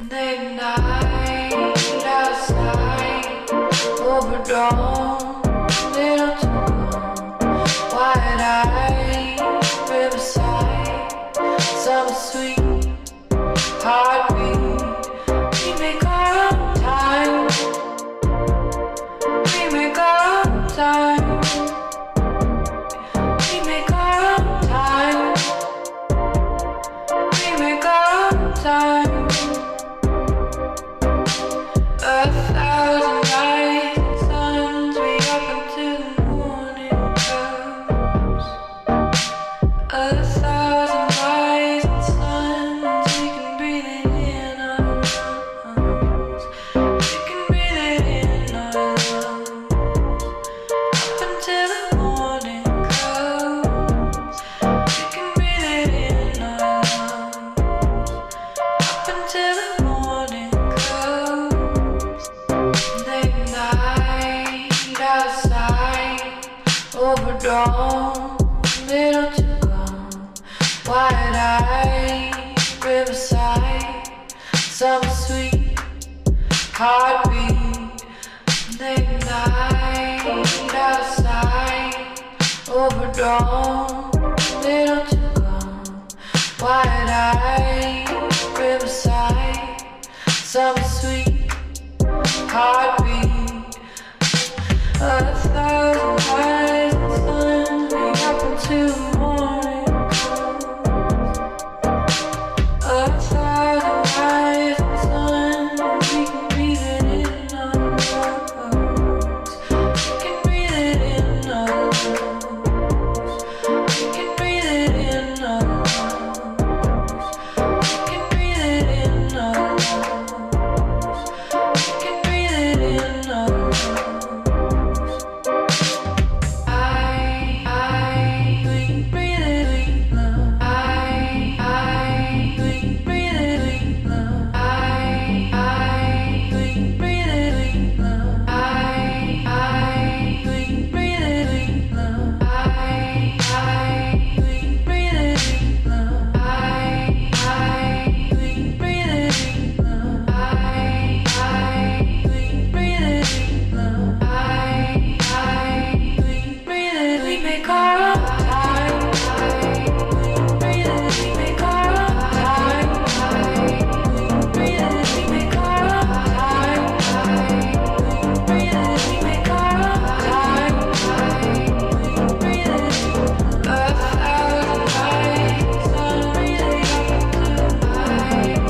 Late night outside, overdone, little too long. Wide-eyed, riverside, summer sweet, heartbeat. We make our own time. We make our own time. We make our own time. We make our own time. A thousand rising suns, we up until the morning comes. A thousand rising suns, we can breathe it in our lungs. We can breathe it in our lungs. Up until the morning comes. We can breathe it in our lungs. Up until the morning comes. Late night outside, overdone, little too long. Wide-eyed, riverside, summer sweet, heartbeat. Late night outside, overdone, little too long. Wide-eyed, riverside, summer sweet, heartbeat. A thousand rising suns, we up until the morning comes. A thousand rising suns, we can breathe it in our lungs. We can breathe it in our lungs. We can breathe it in our lungs. We can breathe it in our lungs. We can breathe it in our lungs. We breathe it, we love. We breathe it, we love. We breathe it, we love. We breathe it, we love. We breathe it, we love. We breathe it, we love. We breathe it, we love. We breathe it, we make our own time. We breathe it, we make our own time. We breathe it, we make our own time. We breathe it, we make our own time. We breathe it, a thousand rising suns, breathe it up into the night.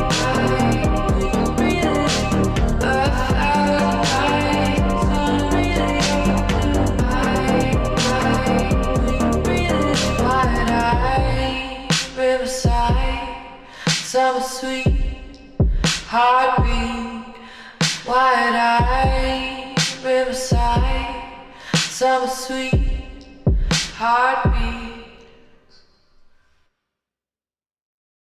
We breathe it, a thousand rising suns, breathe it up into the night. We breathe it, wide-eyed, riverside, summer sweet, heartbeat. Wide-eyed, riverside, summer sweet, heartbeat.